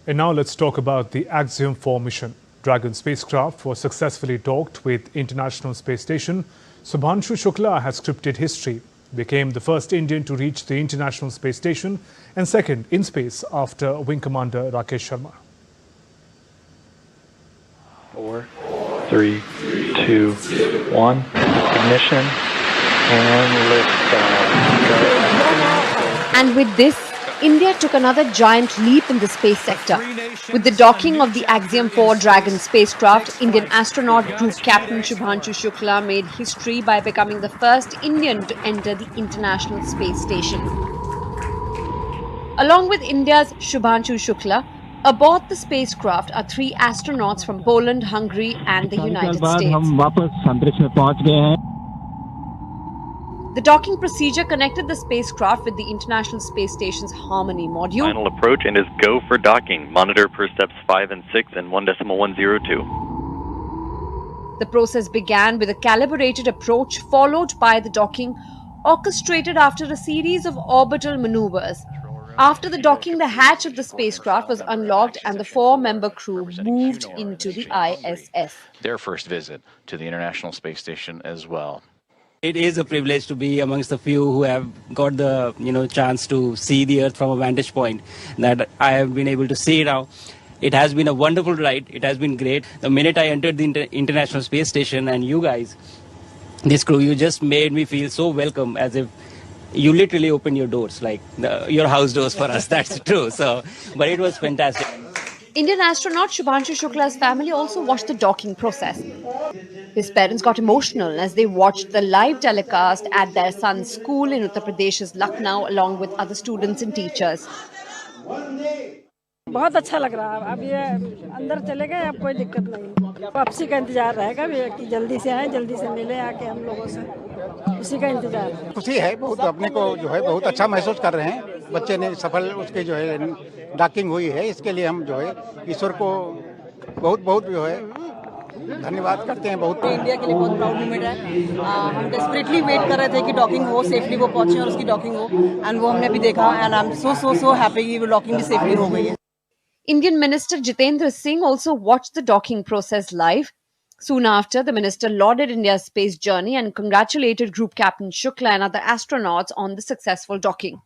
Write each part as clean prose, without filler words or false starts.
And now let's talk about the Axiom 4 mission. Dragon spacecraft was successfully docked with International Space Station. Subhanshu Shukla has scripted history, became the first Indian to reach the International Space Station and second in space after Wing Commander Rakesh Sharma. 4, 3, 2, 1, ignition, and liftoff. And with this, India took another giant leap in the space sector. With the docking of the Axiom 4 Dragon spacecraft, Indian astronaut group captain Subhanshu Shukla made history by becoming the first Indian to enter the International Space Station. Along with India's Subhanshu Shukla, aboard the spacecraft are 3 astronauts from Poland, Hungary and the United States. The docking procedure connected the spacecraft with the International Space Station's Harmony module. Final approach and is go for docking. Monitor per steps 5 and 6 and 1.102. The process began with a calibrated approach followed by the docking, orchestrated after a series of orbital maneuvers. After the docking, the hatch of the spacecraft was unlocked and the 4-member crew moved into the ISS. Their first visit to the International Space Station as well. It is a privilege to be amongst the few who have got the chance to see the Earth from a vantage point that I have been able to see now. It has been a wonderful ride. It has been great. The minute I entered the International Space Station and you guys, this crew, you just made me feel so welcome, as if you literally opened your doors, like your house doors for us. That's true. But it was fantastic. Indian astronaut Subhanshu Shukla's family also watched the docking process. His parents got emotional as they watched the live telecast at their son's school in Uttar Pradesh's Lucknow along with other students and teachers. बहुत अच्छा लग रहा है। अब ये अंदर चले गए, अब कोई दिक्कत नहीं। वापसी का इंतजार रहेगा कि जल्दी से आए, जल्दी से मिले आके हम लोगों से, उसी का इंतजार। खुशी है बहुत, अपने को जो है बहुत अच्छा महसूस कर रहे हैं। बच्चे ने सफल उसके जो है डॉकिंग हुई है, इसके लिए हम जो है ईश्वर को बहुत बहुत जो है धन्यवाद करते हैं। बहुत इंडिया के लिए बहुत प्राउड मोमेंट है। हम डेस्परेटली वेट कर रहे थे कि डॉकिंग हो, सेफली वो पहुंचे और उसकी डॉकिंग हो, एंड वो हमने भी देखा and I am so happy कि वो डॉकिंग भी सेफली हो गई है। Indian Minister Jitendra Singh also watched the docking process live. Soon after, the minister lauded India's space journey and congratulated Group Captain Shukla and other astronauts on the successful docking.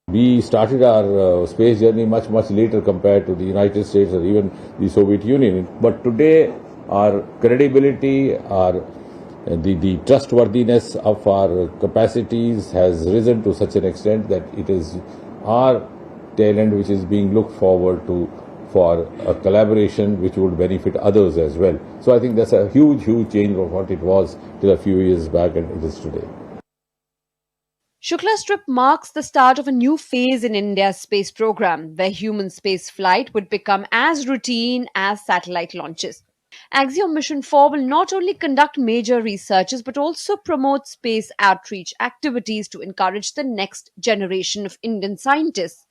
We started our space journey much later compared to the United States or even the Soviet Union. But today, our credibility, the trustworthiness of our capacities has risen to such an extent that it is our talent which is being looked forward to for a collaboration which would benefit others as well. So I think that's a huge change from what it was till a few years back and it is today. Shukla's trip marks the start of a new phase in India's space program, where human space flight would become as routine as satellite launches. Axiom Mission 4 will not only conduct major researches but also promote space outreach activities to encourage the next generation of Indian scientists.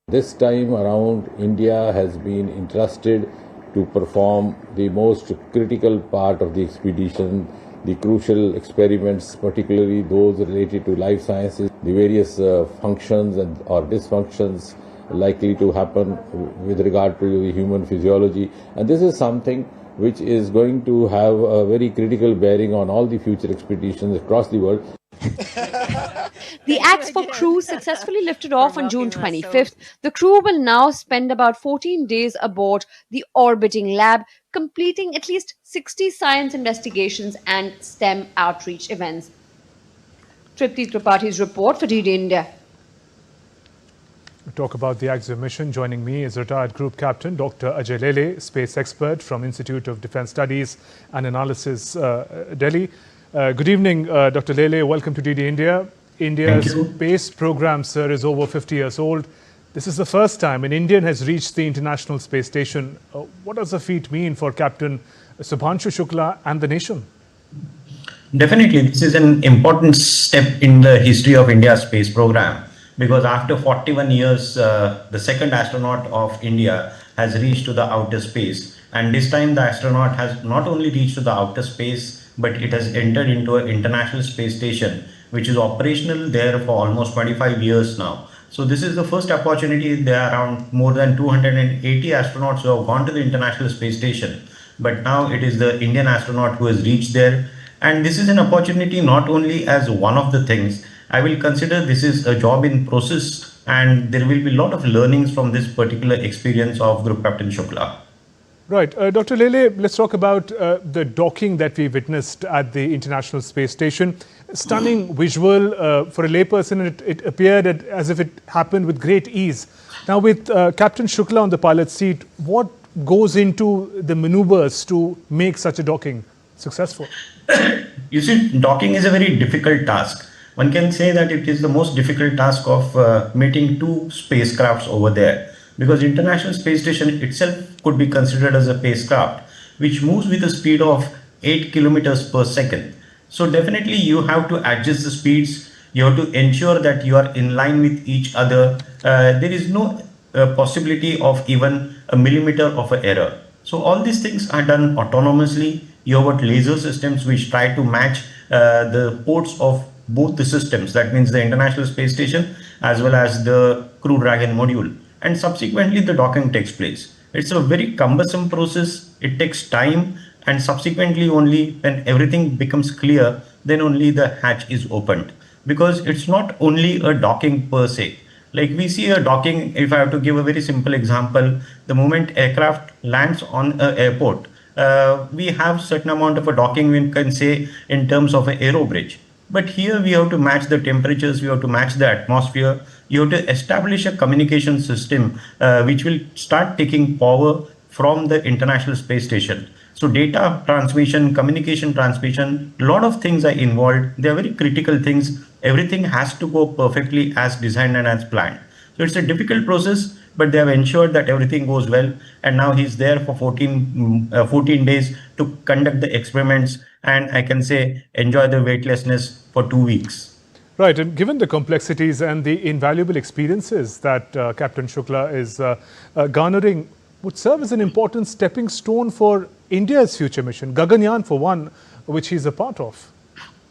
This time around, India has been entrusted to perform the most critical part of the expedition, the crucial experiments, particularly those related to life sciences, the various functions or dysfunctions likely to happen with regard to the human physiology. And this is something which is going to have a very critical bearing on all the future expeditions across the world. The Ax-4 crew successfully lifted off on June 25th. The crew will now spend about 14 days aboard the orbiting lab, completing at least 60 science investigations and STEM outreach events. Tripti Tripathi's report for DD India. We talk about the Axiom mission. Joining me is retired Group Captain Dr. Ajay Lele, space expert from Institute of Defence Studies and Analysis, Delhi. Good evening, Dr. Lele. Welcome to DD India. India's space program, sir, is over 50 years old. This is the first time an Indian has reached the International Space Station. What does the feat mean for Captain Subhanshu Shukla and the nation? Definitely, this is an important step in the history of India's space program, because after 41 years, the second astronaut of India has reached to the outer space. And this time the astronaut has not only reached to the outer space, but it has entered into an International Space Station, which is operational there for almost 25 years now. So this is the first opportunity. There are around more than 280 astronauts who have gone to the International Space Station, but now it is the Indian astronaut who has reached there. And this is an opportunity not only as one of the things. I will consider this is a job in process, and there will be a lot of learnings from this particular experience of Group Captain Shukla. Right. Dr. Lele, let's talk about the docking that we witnessed at the International Space Station. Stunning visual. For a layperson, it appeared as if it happened with great ease. Now, with Captain Shukla on the pilot's seat, what goes into the maneuvers to make such a docking successful? You see, docking is a very difficult task. One can say that it is the most difficult task of meeting two spacecrafts over there, because International Space Station itself could be considered as a spacecraft which moves with a speed of 8 kilometers per second. So definitely you have to adjust the speeds. You have to ensure that you are in line with each other. There is no possibility of even a millimeter of an error. So all these things are done autonomously. You have got laser systems which try to match the ports of both the systems. That means the International Space Station as well as the Crew Dragon module. And subsequently the docking takes place. It's a very cumbersome process. It takes time, and subsequently only when everything becomes clear, then only the hatch is opened. Because it's not only a docking per se. Like we see a docking, if I have to give a very simple example, the moment aircraft lands on an airport, we have certain amount of a docking, we can say, in terms of an aero bridge. But here we have to match the temperatures, we have to match the atmosphere. You have to establish a communication system which will start taking power from the International Space Station. So data transmission, communication transmission, a lot of things are involved. They are very critical things. Everything has to go perfectly as designed and as planned. So it's a difficult process, but they have ensured that everything goes well. And now he's there for 14 days to conduct the experiments, and I can say enjoy the weightlessness for 2 weeks. Right, and given the complexities and the invaluable experiences that Captain Shukla is garnering, would serve as an important stepping stone for India's future mission, Gaganyaan for one, which he's a part of.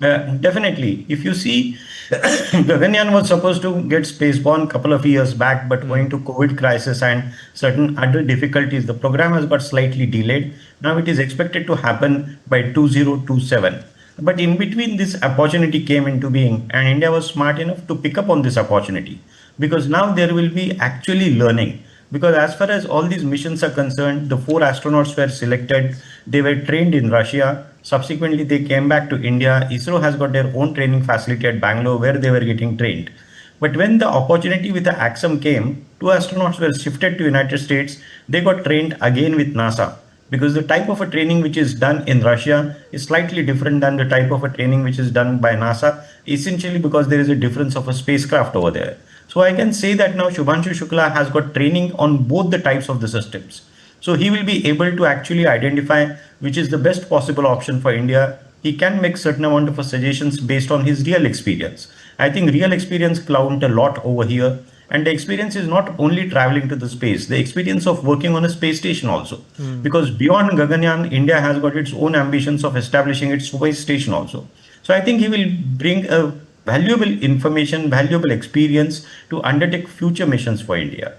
Definitely. If you see, Gaganyaan was supposed to get spaceborne a couple of years back, but owing to COVID crisis and certain other difficulties, the program has got slightly delayed. Now it is expected to happen by 2027. But in between, this opportunity came into being, and India was smart enough to pick up on this opportunity, because now there will be actually learning. Because as far as all these missions are concerned, the 4 astronauts were selected. They were trained in Russia. Subsequently, they came back to India. ISRO has got their own training facility at Bangalore where they were getting trained. But when the opportunity with the Axiom came, 2 astronauts were shifted to United States. They got trained again with NASA. Because the type of a training which is done in Russia is slightly different than the type of a training which is done by NASA, essentially because there is a difference of a spacecraft over there. So I can say that now Shubhanshu Shukla has got training on both the types of the systems. So he will be able to actually identify which is the best possible option for India. He can make certain amount of suggestions based on his real experience. I think real experience counts a lot over here. And the experience is not only traveling to the space, the experience of working on a space station also. Because beyond Gaganyaan, India has got its own ambitions of establishing its space station also. So I think he will bring a valuable information, valuable experience to undertake future missions for India.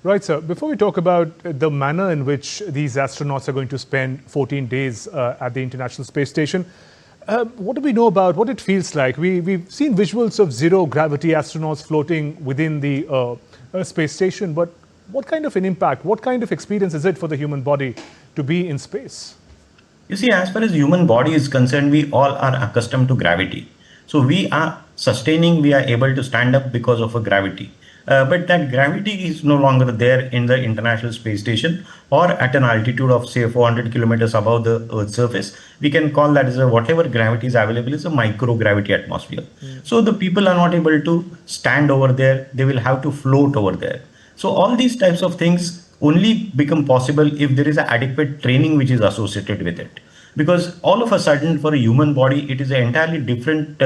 Right, sir. Before we talk about the manner in which these astronauts are going to spend 14 days at the International Space Station, what do we know about what it feels like? We've seen visuals of zero gravity astronauts floating within the space station, but what kind of an impact, what kind of experience is it for the human body to be in space? You see, as far as human body is concerned, we all are accustomed to gravity. So we are sustaining, we are able to stand up because of a gravity. But that gravity is no longer there in the International Space Station or at an altitude of say 400 kilometers above the Earth's surface. We can call that as a, whatever gravity is available is a microgravity atmosphere. So the people are not able to stand over there. They will have to float over there. So all these types of things only become possible if there is an adequate training which is associated with it. Because all of a sudden for a human body, it is an entirely different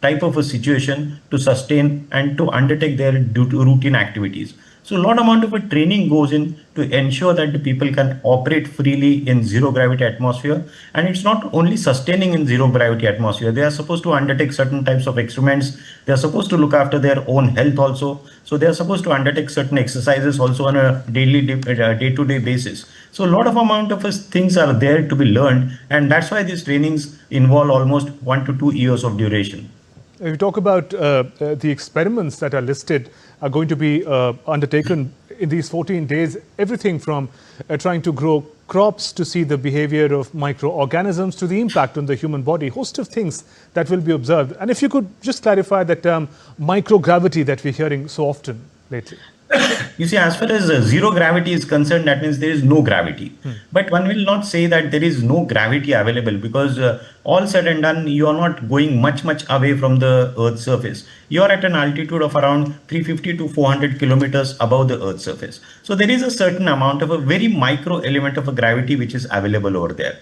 type of a situation to sustain and to undertake their routine activities. So a lot amount of a training goes in to ensure that the people can operate freely in zero gravity atmosphere. And it's not only sustaining in zero gravity atmosphere. They are supposed to undertake certain types of experiments. They are supposed to look after their own health also. So they are supposed to undertake certain exercises also on a day-to-day basis. So a lot of amount of things are there to be learned. And that's why these trainings involve almost 1 to 2 years of duration. If you talk about the experiments that are listed are going to be undertaken in these 14 days, everything from trying to grow crops to see the behavior of microorganisms to the impact on the human body, host of things that will be observed. And if you could just clarify that term microgravity that we're hearing so often lately. You see, as far as zero gravity is concerned, that means there is no gravity. But one will not say that there is no gravity available, because all said and done, you are not going much away from the Earth's surface. You are at an altitude of around 350 to 400 kilometers above the Earth's surface. So there is a certain amount of a very micro element of a gravity which is available over there.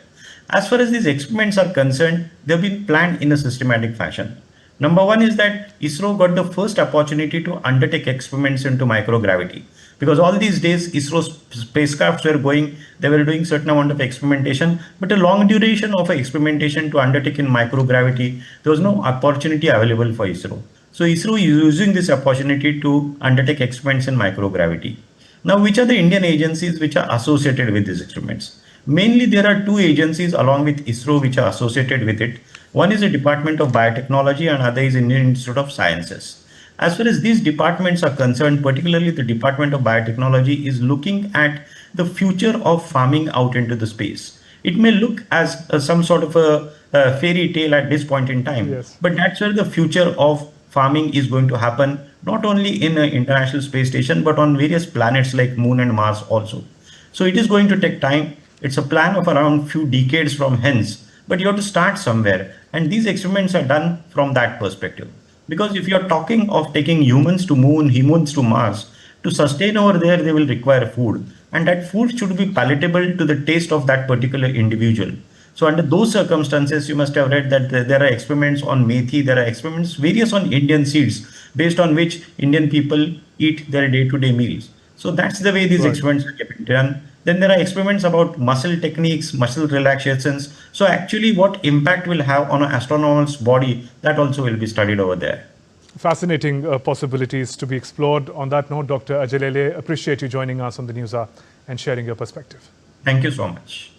As far as these experiments are concerned, they have been planned in a systematic fashion. Number one is that ISRO got the first opportunity to undertake experiments into microgravity, because all these days ISRO spacecrafts were going, they were doing certain amount of experimentation, but a long duration of experimentation to undertake in microgravity, there was no opportunity available for ISRO. So ISRO is using this opportunity to undertake experiments in microgravity. Now, which are the Indian agencies which are associated with these experiments? Mainly, there are two agencies along with ISRO which are associated with it. One is the Department of Biotechnology and other is Indian Institute of Sciences. As far as these departments are concerned, particularly the Department of Biotechnology is looking at the future of farming out into the space. It may look as some sort of a fairy tale at this point in time, yes, but that's where the future of farming is going to happen, not only in an international space station, but on various planets like Moon and Mars also. So it is going to take time. It's a plan of around few decades from hence, but you have to start somewhere. And these experiments are done from that perspective. Because if you're talking of taking humans to Moon, humans to Mars, to sustain over there, they will require food. And that food should be palatable to the taste of that particular individual. So under those circumstances, you must have read that there are experiments on methi, there are experiments various on Indian seeds, based on which Indian people eat their day-to-day meals. So that's the way these experiments are getting done. Then there are experiments about muscle techniques, muscle relaxations. So actually what impact will have on an astronomer's body, that also will be studied over there. Fascinating possibilities to be explored. On that note, Dr. Ajalele, appreciate you joining us on the News Hour and sharing your perspective. Thank you so much.